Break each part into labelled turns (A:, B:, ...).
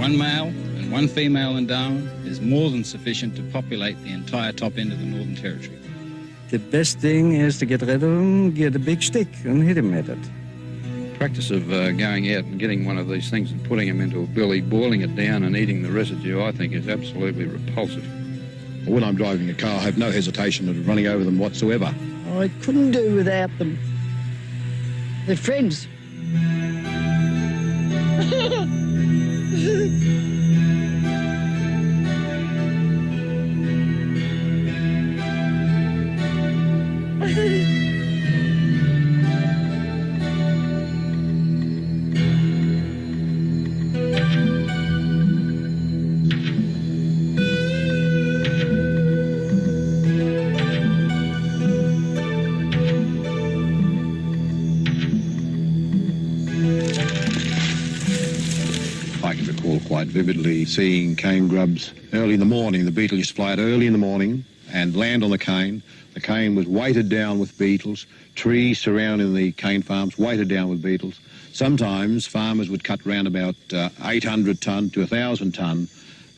A: One male and one female in Darwin is more than sufficient to populate the entire top end of the Northern Territory.
B: The best thing is to get rid of him, get a big stick and hit him with it.
C: Practice of going out and getting one of these things and putting them into a billy, boiling it down and eating the residue, I think is absolutely repulsive.
D: When I'm driving a car, I have no hesitation of running over them whatsoever.
E: I couldn't do without them. They're friends.
D: I can recall quite vividly seeing cane grubs early in the morning. The beetle used to fly out early in the morning and land on the cane. The cane was weighted down with beetles. Trees surrounding the cane farms weighted down with beetles. Sometimes farmers would cut round about 800 tonne to 1,000 tonne,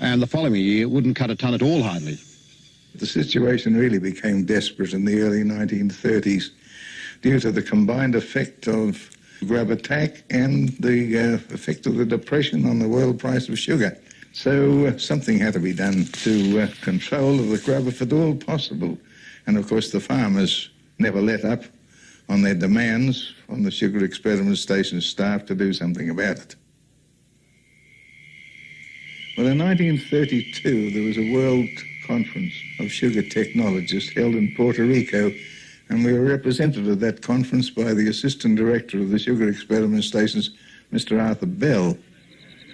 D: and the following year wouldn't cut a tonne at all hardly.
F: The situation really became desperate in the early 1930s due to the combined effect of grub attack and the effect of the depression on the world price of sugar. So something had to be done to control of the grub if at all possible. And of course the farmers never let up on their demands on the Sugar Experiment Station staff to do something about it. Well, in 1932 there was a World Conference of Sugar Technologists held in Puerto Rico, and we were represented at that conference by the Assistant Director of the Sugar Experiment Stations, Mr. Arthur Bell.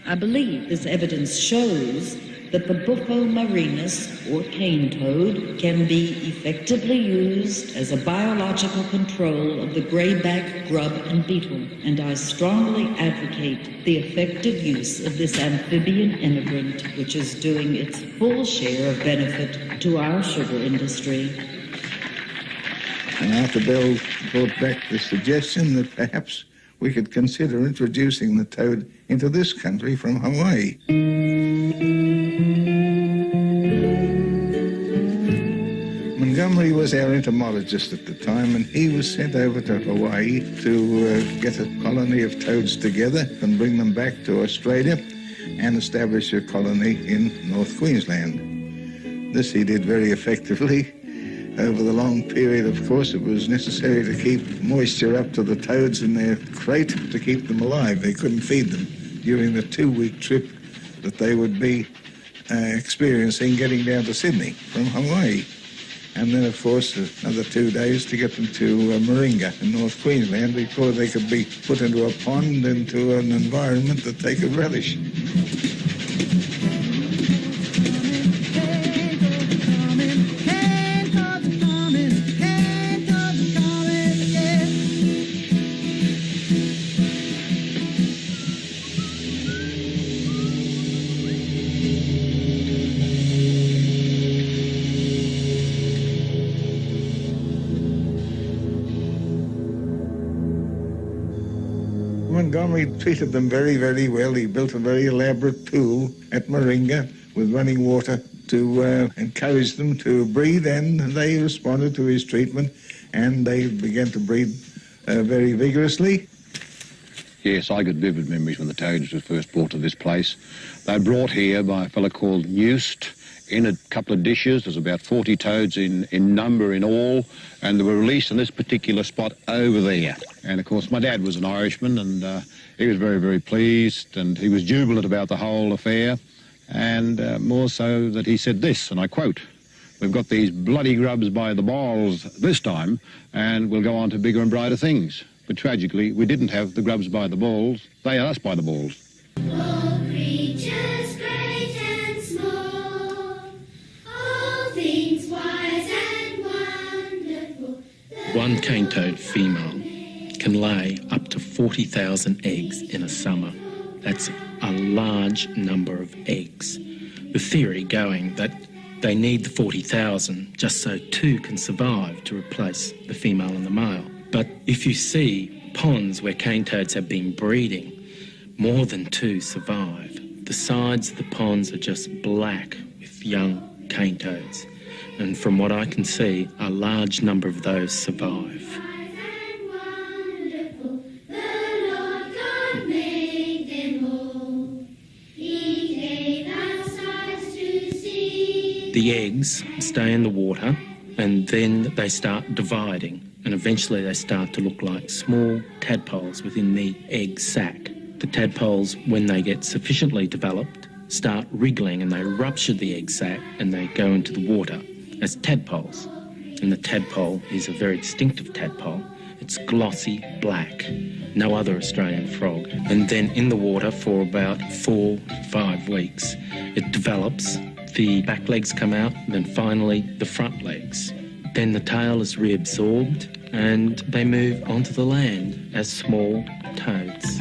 G: I believe this evidence shows that the Bufo marinus, or cane toad, can be effectively used as a biological control of the greyback grub and beetle, and I strongly advocate the effective use of this amphibian immigrant, which is doing its full share of benefit to our sugar industry.
F: And Arthur Bell brought back the suggestion that perhaps we could consider introducing the toad into this country from Hawaii. Montgomery was our entomologist at the time, and he was sent over to Hawaii to get a colony of toads together and bring them back to Australia and establish a colony in North Queensland. This he did very effectively. Over the long period, of course, it was necessary to keep moisture up to the toads in their crate to keep them alive. They couldn't feed them during the 2-week trip that they would be experiencing getting down to Sydney from Hawaii. And then, of course, another 2 days to get them to Moringa in North Queensland before they could be put into a pond, into an environment that they could relish. Montgomery treated them very, very well. He built a very elaborate pool at Moringa with running water to encourage them to breed, and they responded to his treatment, and they began to breed very vigorously.
D: Yes, I got vivid memories when the toads were first brought to this place. They were brought here by a fellow called Newst in a couple of dishes. There's about 40 toads in number in all, and they were released in this particular spot over there. And of course my dad was an Irishman, and he was very, very pleased, and he was jubilant about the whole affair, and more so that he said this, and I quote, "We've got these bloody grubs by the balls this time, and we'll go on to bigger and brighter things." But tragically, we didn't have the grubs by the balls, they had us by the balls.
H: All creatures great and small, all things wise and wonderful.
I: One cane toad female can lay up to 40,000 eggs in a summer. That's a large number of eggs. The theory going that they need the 40,000 just so two can survive to replace the female and the male. But if you see ponds where cane toads have been breeding, more than two survive. The sides of the ponds are just black with young cane toads. And from what I can see, a large number of those survive. The eggs stay in the water and then they start dividing, and eventually they start to look like small tadpoles within the egg sac. The tadpoles, when they get sufficiently developed, start wriggling and they rupture the egg sac and they go into the water as tadpoles. And the tadpole is a very distinctive tadpole. It's glossy black, no other Australian frog. And then in the water for about 4 to 5 weeks, it develops. The back legs come out, and then finally the front legs. Then the tail is reabsorbed and they move onto the land as small toads.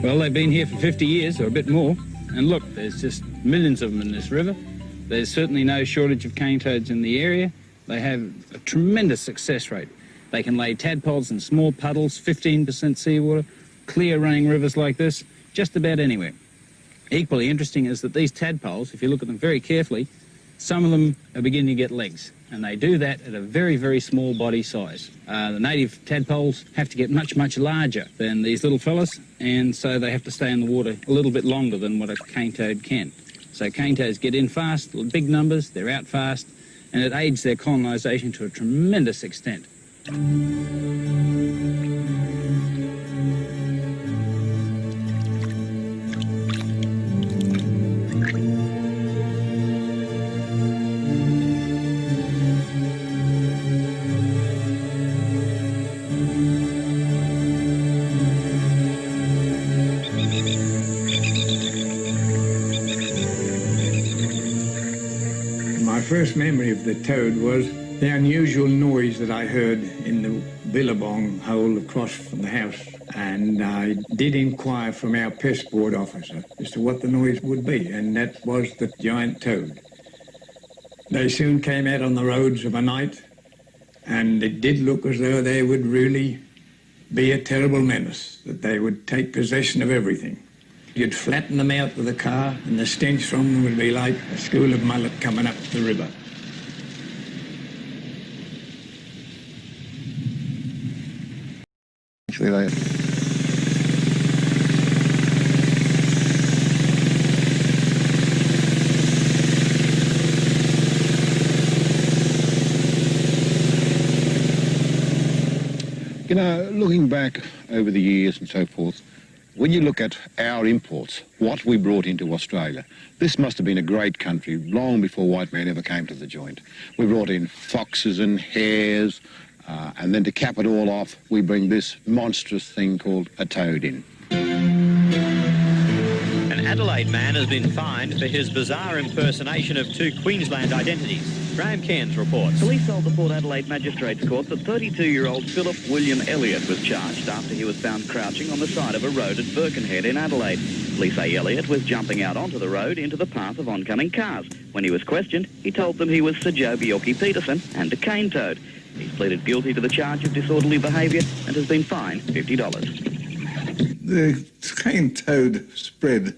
A: Well, they've been here for 50 years or a bit more, and look, there's just millions of them in this river. There's certainly no shortage of cane toads in the area. They have a tremendous success rate. They can lay tadpoles in small puddles, 15% seawater, clear running rivers like this, just about anywhere. Equally interesting is that these tadpoles, if you look at them very carefully, some of them are beginning to get legs, and they do that at a very, very small body size. The native tadpoles have to get much, much larger than these little fellas, and so they have to stay in the water a little bit longer than what a cane toad can. So cane toads get in fast, big numbers, they're out fast, and it aids their colonisation to a tremendous extent.
J: My first memory of the toad was the unusual noise that I heard in the billabong hole across from the house, and I did inquire from our pest board officer as to what the noise would be, and that was the giant toad. They soon came out on the roads of a night, and it did look as though they would really be a terrible menace, that they would take possession of everything. You'd flatten them out with a car, and the stench from them would be like a school of mullet coming up the river.
D: Actually, they... You know, looking back over the years and so forth, when you look at our imports, what we brought into Australia, this must have been a great country long before white man ever came to the joint. We brought in foxes and hares, and then to cap it all off, we bring this monstrous thing called a toad in.
K: An Adelaide man has been fined for his bizarre impersonation of 2 Queensland identities. Graham Cairns reports.
L: Police told the Port Adelaide Magistrates Court that 32-year-old Philip William Elliott was charged after he was found crouching on the side of a road at Birkenhead in Adelaide. Police say Elliott was jumping out onto the road into the path of oncoming cars. When he was questioned, he told them he was Sir Joe Bjelke-Petersen and a cane toad. He's pleaded guilty to the charge of disorderly behaviour and has been fined $50.
F: The cane toad spread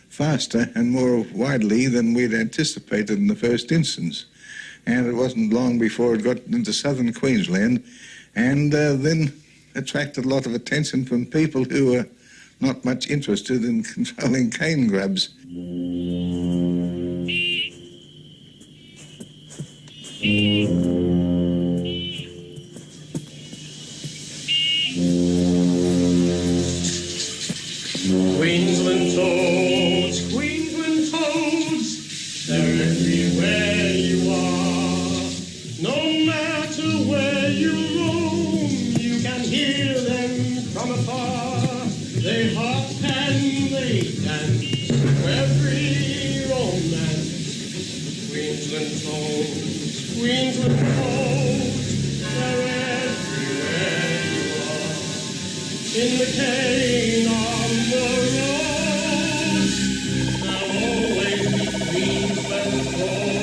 F: faster and more widely than we'd anticipated in the first instance. And it wasn't long before it got into southern Queensland and then attracted a lot of attention from people who were not much interested in controlling cane grubs.
M: Queensland toads, they're everywhere you are. No matter where you roam, you can hear them from afar. They hop and they dance to every romance. Queensland toads, Queensland toads, they're everywhere you are. In the cane on the road, there'll always be Queensland toads.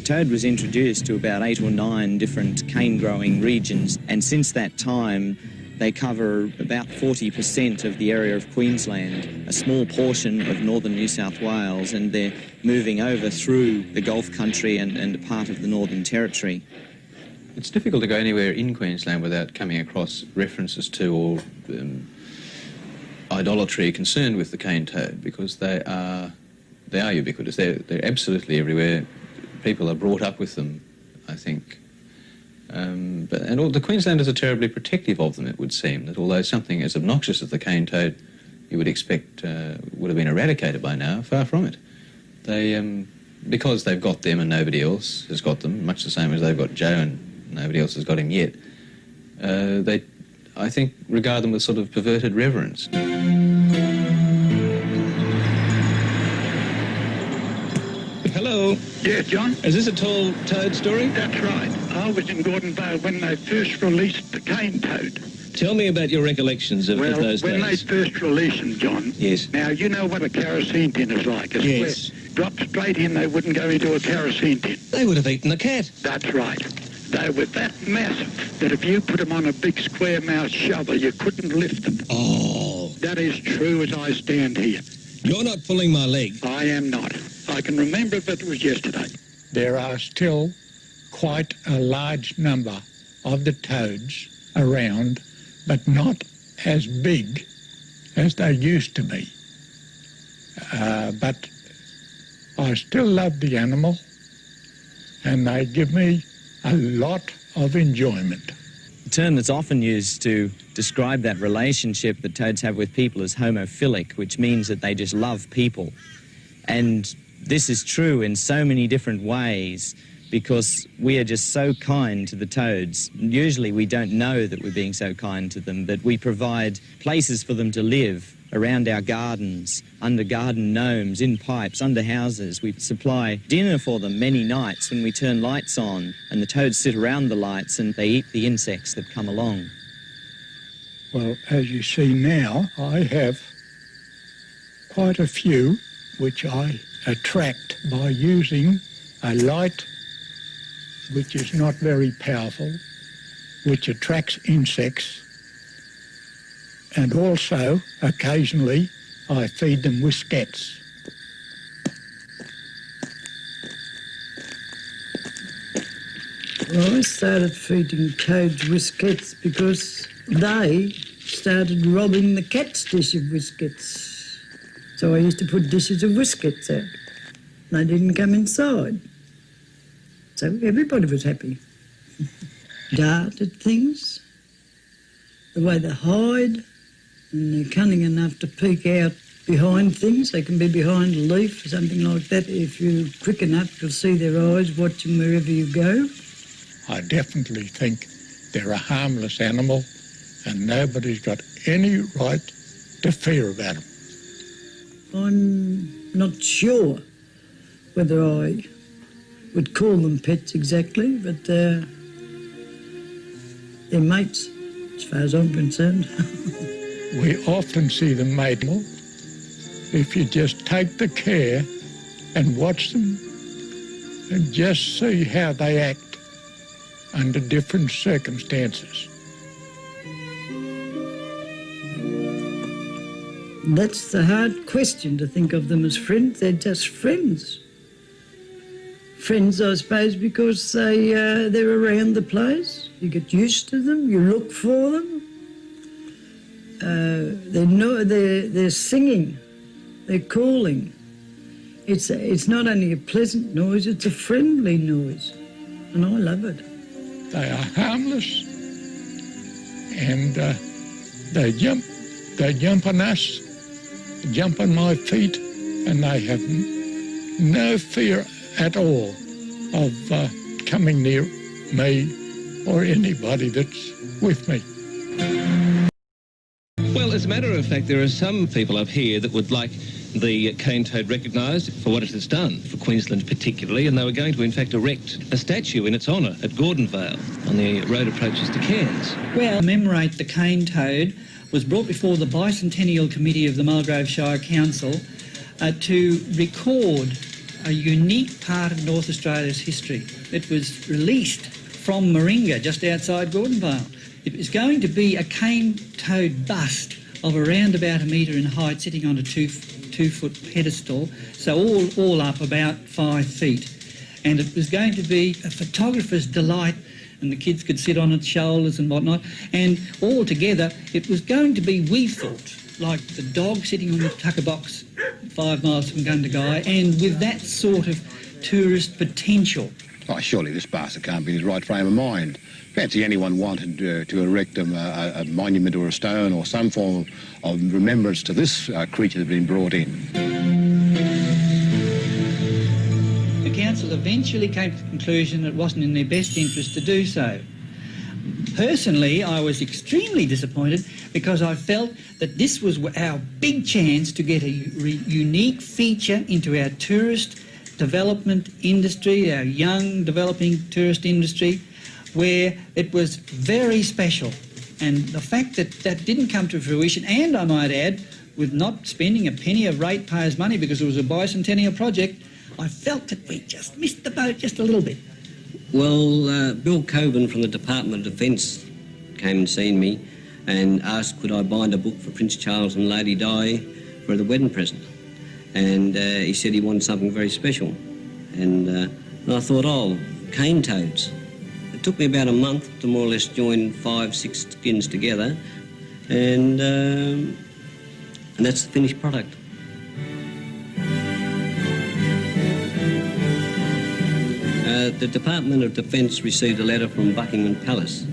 N: Toad was introduced to about 8 or 9 different cane-growing regions, and since that time they cover about 40% of the area of Queensland, a small portion of northern New South Wales, and they're moving over through the Gulf country and a part of the Northern Territory.
C: It's difficult to go anywhere in Queensland without coming across references to or idolatry concerned with the cane toad, because they are ubiquitous. They're absolutely everywhere. People are brought up with them, I think. And all the Queenslanders are terribly protective of them, it would seem, that although something as obnoxious as the cane toad you would expect would have been eradicated by now, far from it. They, because they've got them and nobody else has got them, much the same as they've got Joe and nobody else has got him yet, they, I think, regard them with sort of perverted reverence.
O: Hello.
P: Yeah, John?
O: Is this a tall toad story?
P: That's right. I was in Gordon Vale when they first released the cane toad.
O: Tell me about your recollections of those days.
P: When they first released them, John.
O: Yes.
P: Now, you know what a kerosene tin is like.
O: Yes.
P: Dropped straight in, they wouldn't go into a kerosene tin.
O: They would have eaten the cat.
P: That's right. They were that massive that if you put them on a big square mouth shovel, you couldn't lift them.
O: Oh.
P: That is true as I stand here.
O: You're not pulling my leg.
P: I am not. I can remember if it was yesterday.
J: There are still quite a large number of the toads around, but not as big as they used to be. But I still love the animal, and they give me a lot of enjoyment.
N: The term that's often used to describe that relationship that toads have with people is homophilic, which means that they just love people. And this is true in so many different ways because we are just so kind to the toads. Usually we don't know that we're being so kind to them, but we provide places for them to live around our gardens, under garden gnomes, in pipes, under houses. We supply dinner for them many nights when we turn lights on, and the toads sit around the lights and they eat the insects that come along.
J: Well, as you see now, I have quite a few which I attract by using a light which is not very powerful, which attracts insects, and also occasionally I feed them with scats.
E: Well, I started feeding toads whiskets because they started robbing the cat's dish of whiskets. So I used to put dishes of whiskets out. They didn't come inside. So everybody was happy. Dart at things, the way they hide, and they're cunning enough to peek out behind things. They can be behind a leaf or something like that. If you're quick enough, you'll see their eyes watching wherever you go.
J: I definitely think they're a harmless animal and nobody's got any right to fear about them.
E: I'm not sure whether I would call them pets exactly, but they're mates, as far as I'm concerned.
J: We often see them mating if you just take the care and watch them and just see how they act under different circumstances.
E: That's the hard question, to think of them as friends. They're just friends. Friends, I suppose, because they're around the place. You get used to them, you look for them. They're singing, they're calling. It's not only a pleasant noise, it's a friendly noise, and I love it.
J: They are harmless, and they jump on us, jump on my feet, and they have no fear at all of
P: coming near me or anybody that's with me.
O: Well, as a matter of fact, there are some people up here that would like the cane toad recognised for what it has done for Queensland particularly, and they were going to in fact erect a statue in its honour at Gordonvale on the road approaches to Cairns.
Q: Well, to commemorate the cane toad was brought before the Bicentennial Committee of the Mulgrave Shire Council to record a unique part of North Australia's history. It was released from Moringa, just outside Gordonvale. It was going to be a cane toad bust of around about a metre in height, sitting on a two-foot pedestal, so all up about 5 feet. And it was going to be a photographer's delight, and the kids could sit on its shoulders and whatnot. And all together, it was going to be, we thought, like the dog sitting on the tucker box 5 miles from Gundagai, and with that sort of tourist potential.
D: Oh, surely this bastard can't be in his right frame of mind. Fancy anyone wanted to erect a monument or a stone or some form of remembrance to this creature that's been brought in.
Q: The council eventually came to the conclusion that it wasn't in their best interest to do so. Personally, I was extremely disappointed because I felt that this was our big chance to get a unique feature into our tourist development industry, our young developing tourist industry, where it was very special. And the fact that that didn't come to fruition, and I might add, with not spending a penny of ratepayers' money because it was a bicentennial project, I felt that we just missed the boat just a little bit.
R: Well, Bill Coburn from the Department of Defence came and seen me and asked could I bind a book for Prince Charles and Lady Di for the wedding present. And he said he wanted something very special. And I thought, oh, cane toads. It took me about a month to more or less join 5-6 skins together, and that's the finished product. The Department of Defence received a letter from Buckingham Palace,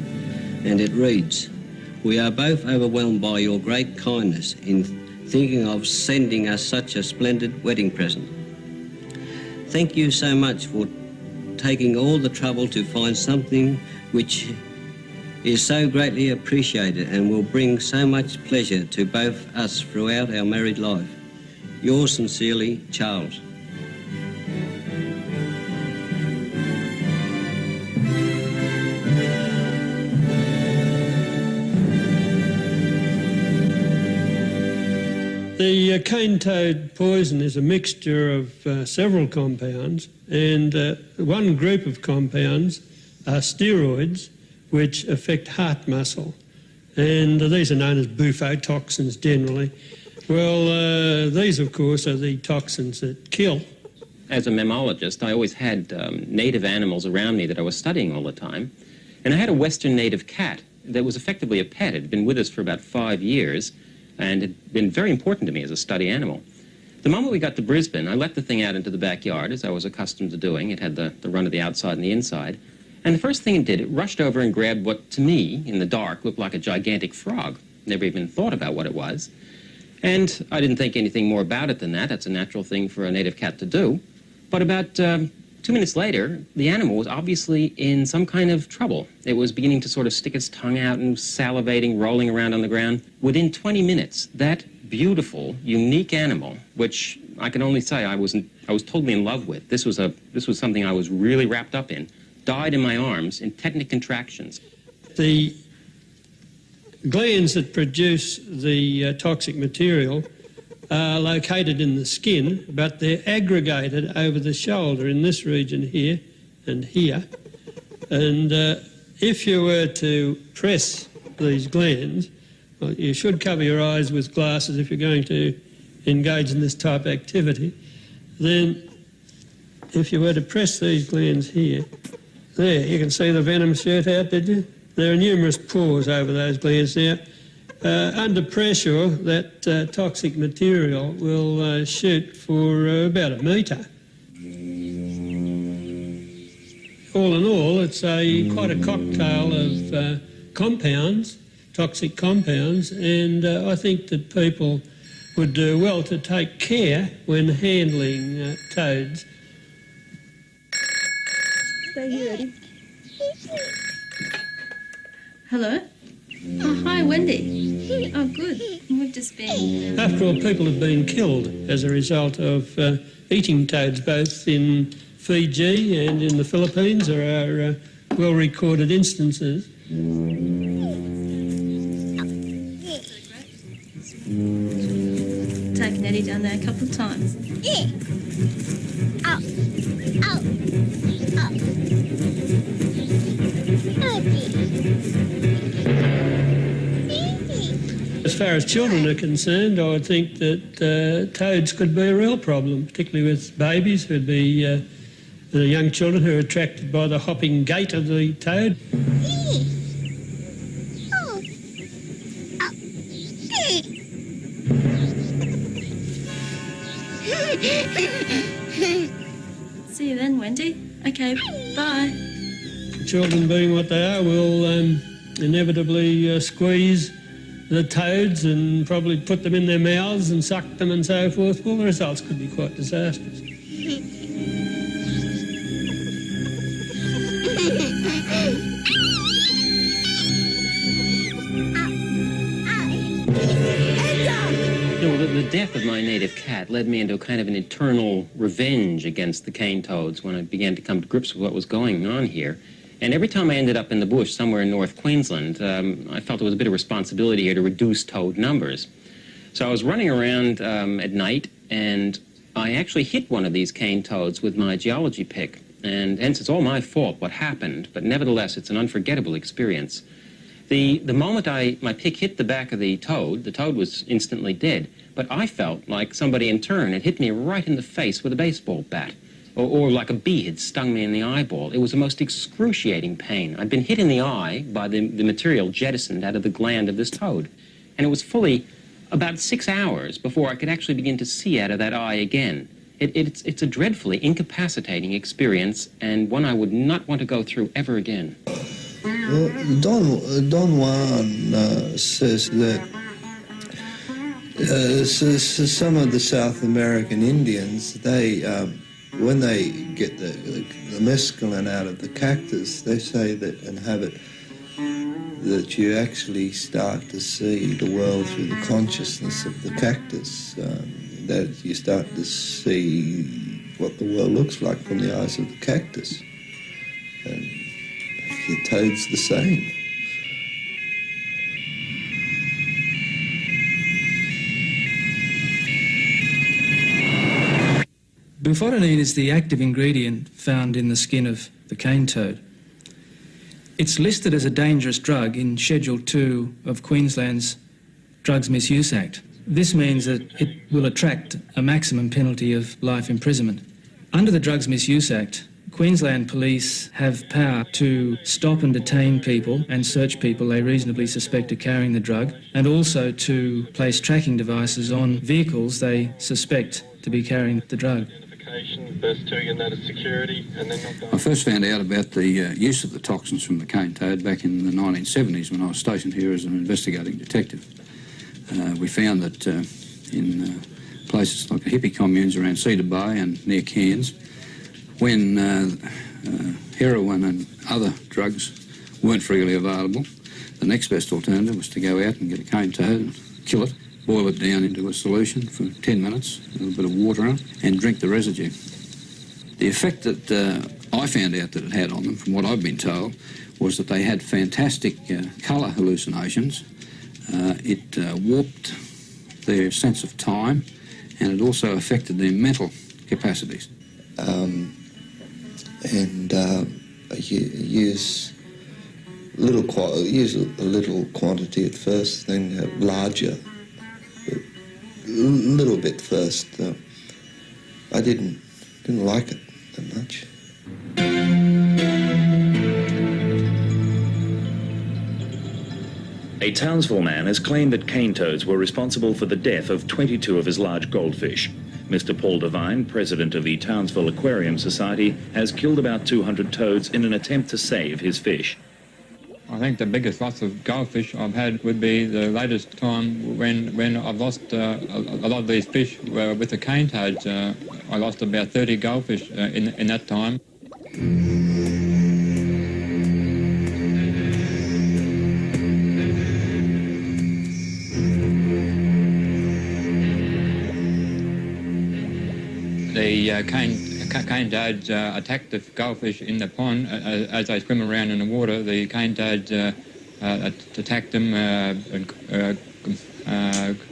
R: and it reads, "We are both overwhelmed by your great kindness in thinking of sending us such a splendid wedding present. Thank you so much for taking all the trouble to find something which is so greatly appreciated and will bring so much pleasure to both us throughout our married life. Yours sincerely, Charles."
M: The cane toad poison is a mixture of several compounds, and one group of compounds are steroids which affect heart muscle, and these are known as bufotoxins generally. Well, these of course are the toxins that kill.
S: As a mammologist, I always had native animals around me that I was studying all the time, and I had a western native cat that was effectively a pet. It had been with us for about 5 years, and had been very important to me as a study animal. The moment we got to Brisbane, I let the thing out into the backyard, as I was accustomed to doing. It had the run of the outside and the inside. And the first thing it did, it rushed over and grabbed what, to me, in the dark, looked like a gigantic frog. Never even thought about what it was. And I didn't think anything more about it than that. That's a natural thing for a native cat to do. But about 2 minutes later, the animal was obviously in some kind of trouble. It was beginning to sort of stick its tongue out and salivating, rolling around on the ground. Within 20 minutes, that beautiful, unique animal, which I can only say I was totally in love with. This was something I was really wrapped up in. Died in my arms in technic contractions.
M: The glands that produce the toxic material are located in the skin, but they're aggregated over the shoulder in this region here and here. And if you were to press these glands, well, you should cover your eyes with glasses if you're going to engage in this type of activity, then if you were to press these glands here, there, you can see the venom shoot out, did you? There are numerous pores over those glands now. Under pressure, that toxic material will shoot for about 1 metre. All in all, it's quite a cocktail of compounds, toxic compounds, and I think that people would do well to take care when handling toads.
T: Stay here, Eddie. Hello? Oh, hi, Wendy. Oh, good. We've just been...
M: After all, people have been killed as a result of eating toads, both in Fiji and in the Philippines. There are well-recorded instances.
T: Taken Eddie down there a couple of times.
M: As far as children are concerned, I would think that toads could be a real problem, particularly with babies who'd be the young children who are attracted by the hopping gait of the toad.
T: See you then, Wendy. Okay, bye.
M: Children being what they are will inevitably squeeze the toads and probably put them in their mouths and suck them and so forth. Well, the results could be quite disastrous.
S: The death of my native cat led me into a kind of an eternal revenge against the cane toads when I began to come to grips with what was going on here. And every time I ended up in the bush somewhere in North Queensland, I felt there was a bit of responsibility here to reduce toad numbers. So I was running around at night, and I actually hit one of these cane toads with my geology pick. And hence, it's all my fault what happened, but nevertheless, it's an unforgettable experience. The moment my pick hit the back of the toad was instantly dead. But I felt like somebody in turn had hit me right in the face with a baseball bat, or like a bee had stung me in the eyeball. It was the most excruciating pain. I'd been hit in the eye by the material jettisoned out of the gland of this toad, and it was fully about 6 hours before I could actually begin to see out of that eye again. It's a dreadfully incapacitating experience, and one I would not want to go through ever again.
U: Well, Don Juan says that some of the South American Indians, when they get the mescaline out of the cactus, they say that that you actually start to see the world through the consciousness of the cactus, that you start to see what the world looks like from the eyes of the cactus. And your toad's the same.
V: Bufotenine is the active ingredient found in the skin of the cane toad. It's listed as a dangerous drug in Schedule 2 of Queensland's Drugs Misuse Act. This means that it will attract a maximum penalty of life imprisonment. Under the Drugs Misuse Act, Queensland Police have power to stop and detain people and search people they reasonably suspect of carrying the drug, and also to place tracking devices on vehicles they suspect to be carrying the drug.
W: First two, you notice security, and then
D: I first found out about the use of the toxins from the cane toad back in the 1970s when I was stationed here as an investigating detective. We found that in places like the hippie communes around Cedar Bay and near Cairns, when heroin and other drugs weren't freely available, the next best alternative was to go out and get a cane toad and kill it, boil it down into a solution for 10 minutes, a little bit of water in it, and drink the residue. The effect that I found out that it had on them, from what I've been told, was that they had fantastic colour hallucinations. It warped their sense of time, and it also affected their mental capacities.
U: Use a little quantity at first, then larger. A little bit first. I didn't like it that much.
X: A Townsville man has claimed that cane toads were responsible for the death of 22 of his large goldfish. Mr. Paul Devine, president of the Townsville Aquarium Society, has killed about 200 toads in an attempt to save his fish.
Y: I think the biggest loss of goldfish I've had would be the latest time when I've lost a lot of these fish with the cane toads. I lost about 30 goldfish in that time. the cane toads attack the goldfish in the pond as they swim around in the water. The cane toads attack them and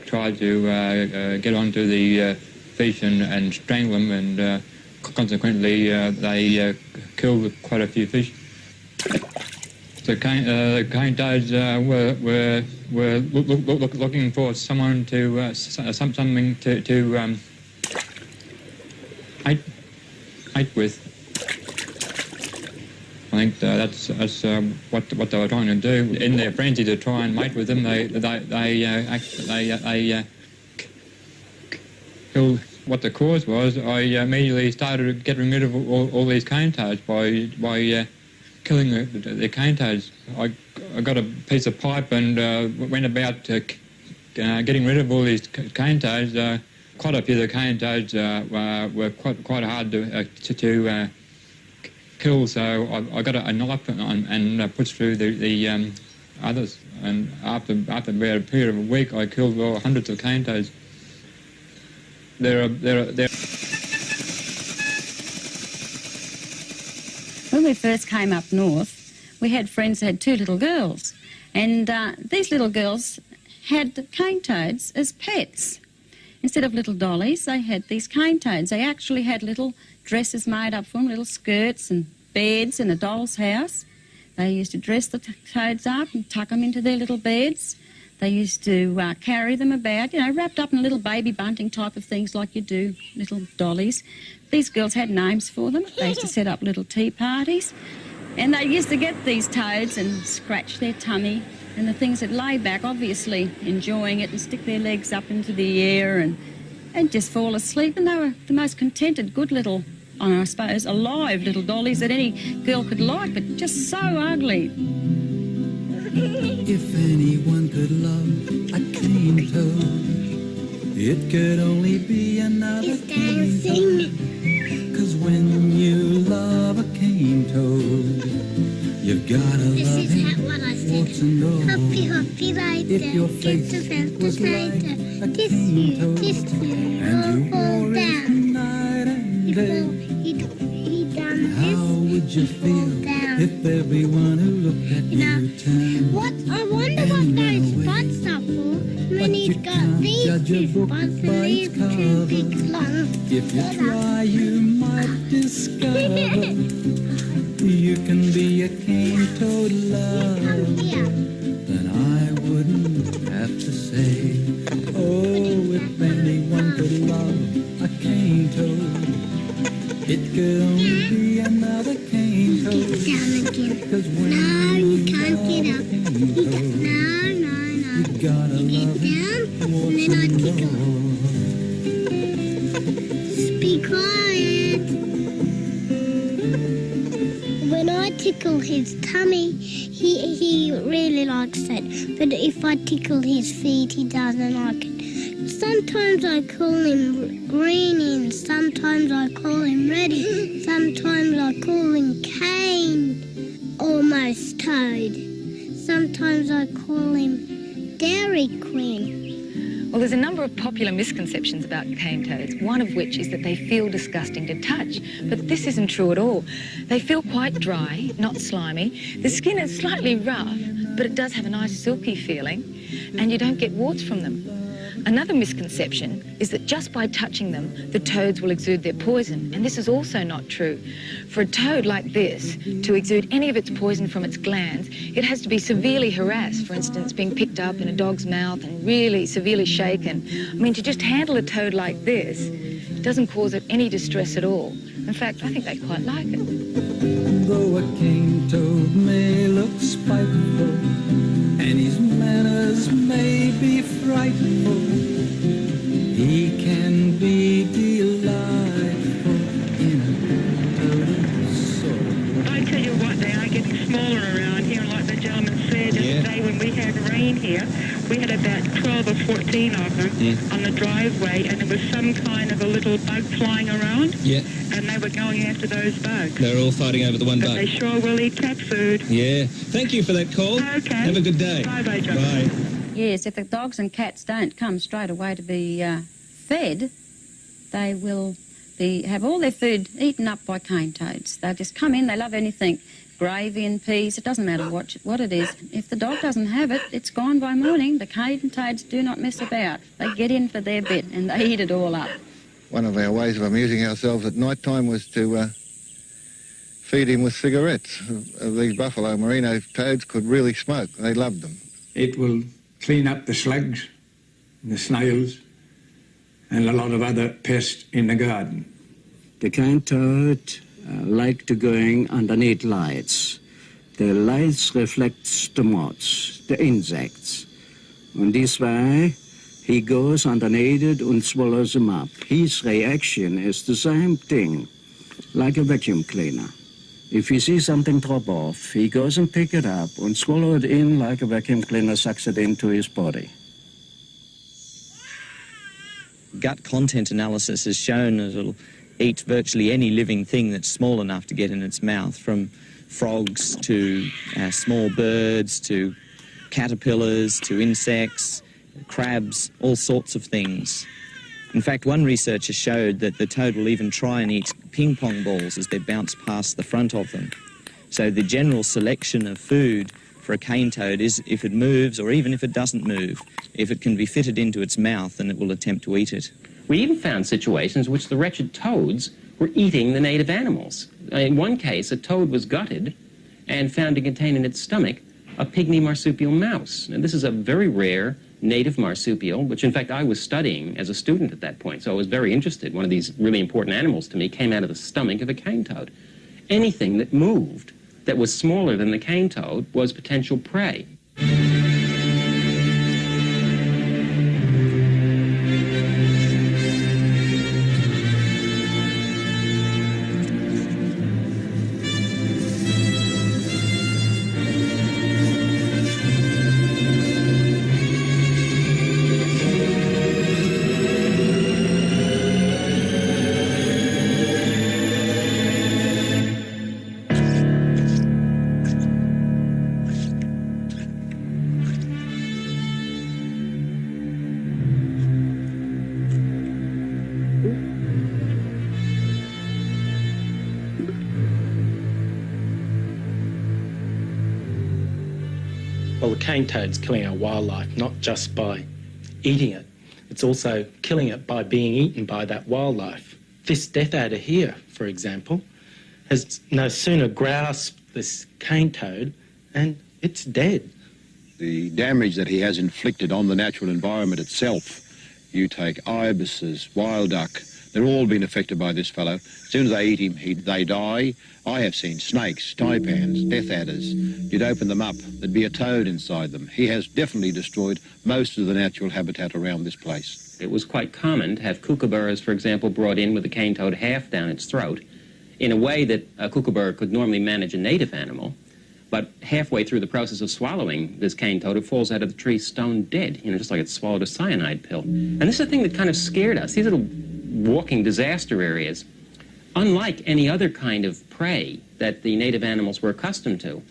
Y: try to get onto the fish and strangle them, and consequently they kill quite a few fish. The cane toads were looking for someone to something to mate with. I think that's what they were trying to do. In their frenzy to try and mate with them, they killed. What the cause was, I immediately started getting rid of all these cane toads by killing the cane toads. I got a piece of pipe and went about getting rid of all these cane toads. Quite a few of the cane toads were quite hard to kill, so I got a knife and pushed through the others. And after about a period of a week, I killed hundreds of cane toads.
A: When we first came up north, we had friends that had two little girls, and these little girls had cane toads as pets. Instead of little dollies, they had these cane toads. They actually had little dresses made up for them, little skirts and beds in a doll's house. They used to dress the toads up and tuck them into their little beds. They used to carry them about, wrapped up in little baby bunting type of things like you do, little dollies. These girls had names for them. They used to set up little tea parties. And they used to get these toads and scratch their tummy and the things that lay back, obviously enjoying it, and stick their legs up into the air and just fall asleep. And they were the most contented, good little, I suppose, alive little dollies that any girl could like, but just so ugly.
B: If anyone could love a cane toad, it could only be another cane toad. 'Cause when you love a cane toad, you've gotta love him, warts and all. If your face was like a cane toad, and you wore it night and day, how would you feel if everyone who looked at you turned?
G: What? I wonder what those spots are for. When he's got these two spots and these two big lumps.
B: If you try, you might discover you can be a cane toad lover. Then I wouldn't have to say, oh, if anyone could love a cane toad, it could only be another cane toad.
G: Down again. No, you can't get up. No.
B: You gotta love
G: down, and then I tickle. Just be quiet. When I tickle his tummy, he really likes it. But if I tickle his feet, he doesn't like it. Sometimes I call him Greenie, and sometimes I call him Reddy, sometimes I call him Cane, almost Toad. Sometimes I call him Dairy Queen.
H: Well, there's a number of popular misconceptions about cane toads, one of which is that they feel disgusting to touch. But this isn't true at all. They feel quite dry, not slimy. The skin is slightly rough, but it does have a nice silky feeling, and you don't get warts from them. Another misconception is that just by touching them, the toads will exude their poison, and this is also not true. For a toad like this to exude any of its poison from its glands, it has to be severely harassed, for instance, being picked up in a dog's mouth and really severely shaken. I mean, to just handle a toad like this doesn't cause it any distress at all. In fact, I think they quite like it.
B: Though a cane toad may look spiteful, and his manners may be frightful, he can be delightful in a toad's soul.
I: I tell you what, they are getting smaller around here, and like the gentleman said yesterday when we had rain here, we had about 12 or 14 of them on the driveway, and there was some kind of a little bug flying around, and they were going after those bugs.
O: They're all fighting over the one bug.
I: They sure will eat cat food.
O: Yeah. Thank you for that call.
I: Okay.
O: Have a good day.
I: Bye-bye, John.
O: Bye.
A: Yes, if the dogs and cats don't come straight away to be fed, they will have all their food eaten up by cane toads. They just come in, they love anything, gravy and peas, it doesn't matter what it is. If the dog doesn't have it, it's gone by morning. The cane toads do not mess about. They get in for their bit and they eat it all up.
C: One of our ways of amusing ourselves at night time was to feed him with cigarettes. These buffalo merino toads could really smoke. They loved them.
J: It will clean up the slugs, the snails, and a lot of other pests in the garden.
F: The cane toad like to going underneath lights. The lights reflect the moths, the insects. And this way, he goes underneath it and swallows them up. His reaction is the same thing, like a vacuum cleaner. If he sees something drop off, he goes and pick it up and swallow it in like a vacuum cleaner sucks it into his body.
K: Gut content analysis has shown that it'll eat virtually any living thing that's small enough to get in its mouth, from frogs to small birds to caterpillars to insects, crabs, all sorts of things. In fact, one researcher showed that the toad will even try and eat ping pong balls as they bounce past the front of them. So the general selection of food for a cane toad is if it moves, or even if it doesn't move, if it can be fitted into its mouth, then it will attempt to eat it.
S: We even found situations in which the wretched toads were eating the native animals. In one case, a toad was gutted and found to contain in its stomach a pygmy marsupial mouse. Now, this is a very rare native marsupial, which in fact I was studying as a student at that point, so I was very interested. One of these really important animals to me came out of the stomach of a cane toad. Anything that moved that was smaller than the cane toad was potential prey.
L: Well, the cane toad's killing our wildlife not just by eating it, it's also killing it by being eaten by that wildlife. This death adder here, for example, has no sooner grasped this cane toad and it's dead.
D: The damage that he has inflicted on the natural environment itself, you take ibises, wild duck, they're all been affected by this fellow. As soon as they eat him, they die. I have seen snakes, taipans, death adders. You'd open them up, there'd be a toad inside them. He has definitely destroyed most of the natural habitat around this place.
S: It was quite common to have kookaburras, for example, brought in with the cane toad half down its throat, in a way that a kookaburra could normally manage a native animal, but halfway through the process of swallowing this cane toad, it falls out of the tree stone dead, just like it swallowed a cyanide pill. And this is the thing that kind of scared us. These little walking disaster areas, unlike any other kind of prey that the native animals were accustomed to,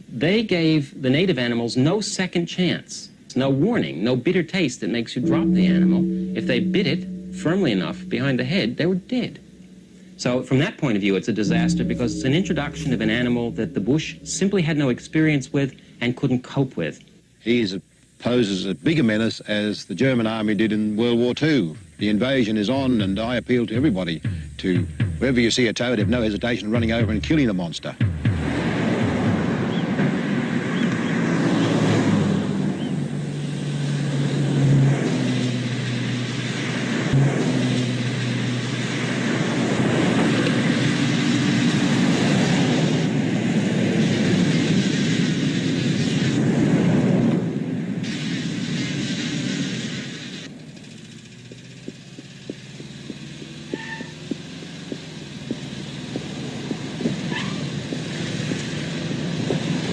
S: they gave the native animals no second chance, no warning, no bitter taste that makes you drop the animal. If they bit it firmly enough behind the head, they were dead. So from that point of view, it's a disaster because it's an introduction of an animal that the bush simply had no experience with and couldn't cope with.
D: He poses a bigger menace as the German army did in World War II. The invasion is on, and I appeal to everybody to, wherever you see a toad, have no hesitation running over and killing the monster.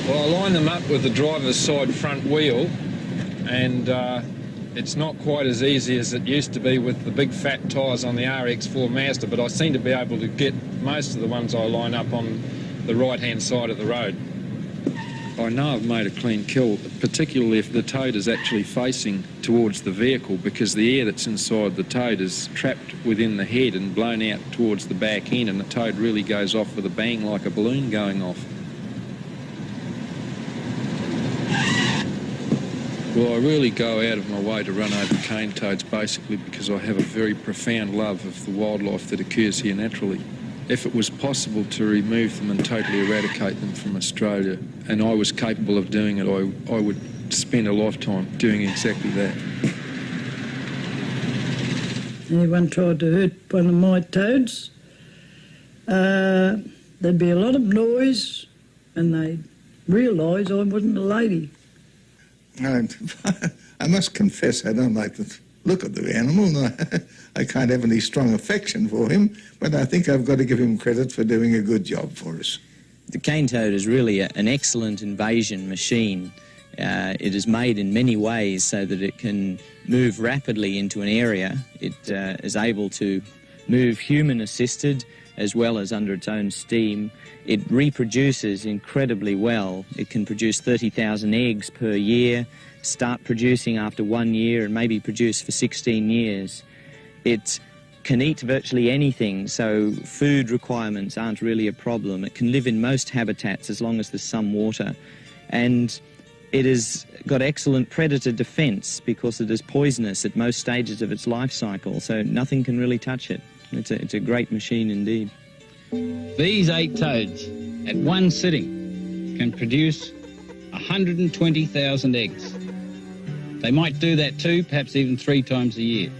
N: Well, I line them up with the driver's side front wheel, and it's not quite as easy as it used to be with the big fat tyres on the RX4 Mazda, but I seem to be able to get most of the ones I line up on the right-hand side of the road. I know I've made a clean kill, particularly if the toad is actually facing towards the vehicle, because the air that's inside the toad is trapped within the head and blown out towards the back end, and the toad really goes off with a bang like a balloon going off. Well, I really go out of my way to run over cane toads basically because I have a very profound love of the wildlife that occurs here naturally. If it was possible to remove them and totally eradicate them from Australia, and I was capable of doing it, I would spend a lifetime doing exactly that.
E: Anyone tried to hurt one of my toads, there'd be a lot of noise, and they'd realise I wasn't a lady.
U: I must confess I don't like the look of the animal. I can't have any strong affection for him, but I think I've got to give him credit for doing a good job for us.
K: The cane toad is really an excellent invasion machine. It is made in many ways so that it can move rapidly into an area. It is able to move human-assisted as well as under its own steam. It reproduces incredibly well. It can produce 30,000 eggs per year, start producing after 1 year and maybe produce for 16 years. It can eat virtually anything, so food requirements aren't really a problem. It can live in most habitats as long as there's some water. And it has got excellent predator defence because it is poisonous at most stages of its life cycle, so nothing can really touch it. It's a great machine indeed.
P: These 8 toads, at one sitting, can produce 120,000 eggs. They might do that 2, perhaps even 3 times a year.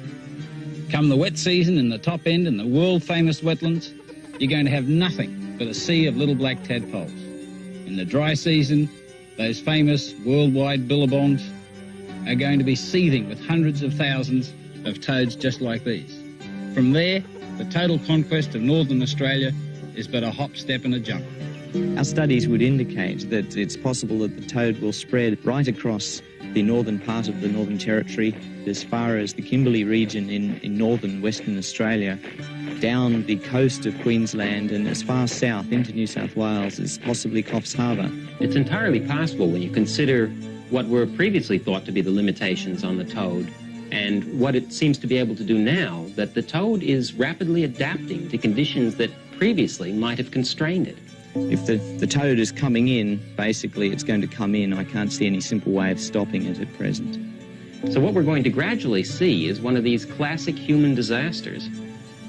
P: Come the wet season in the top end in the world-famous wetlands, you're going to have nothing but a sea of little black tadpoles. In the dry season, those famous worldwide billabongs are going to be seething with hundreds of thousands of toads just like these. From there, the total conquest of northern Australia is but a hop, step and a jump.
K: Our studies would indicate that it's possible that the toad will spread right across the northern part of the Northern Territory, as far as the Kimberley region in northern Western Australia, down the coast of Queensland and as far south into New South Wales as possibly Coffs Harbour.
S: It's entirely possible when you consider what were previously thought to be the limitations on the toad and what it seems to be able to do now, that the toad is rapidly adapting to conditions that previously might have constrained it.
K: If the toad is coming in, basically it's going to come in. I can't see any simple way of stopping it at present.
S: So what we're going to gradually see is one of these classic human disasters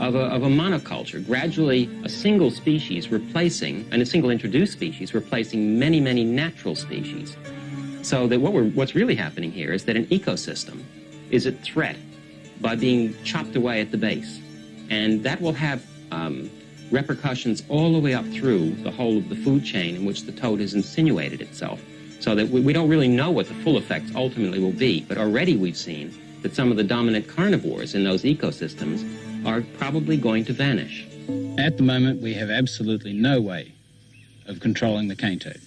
S: of a monoculture, gradually a single species replacing, and a single introduced species replacing many, many natural species. So that what's really happening here is that an ecosystem is at threat by being chopped away at the base. And that will have repercussions all the way up through the whole of the food chain in which the toad has insinuated itself, so that we don't really know what the full effects ultimately will be. But already we've seen that some of the dominant carnivores in those ecosystems are probably going to vanish.
P: At the moment, we have absolutely no way of controlling the cane toad.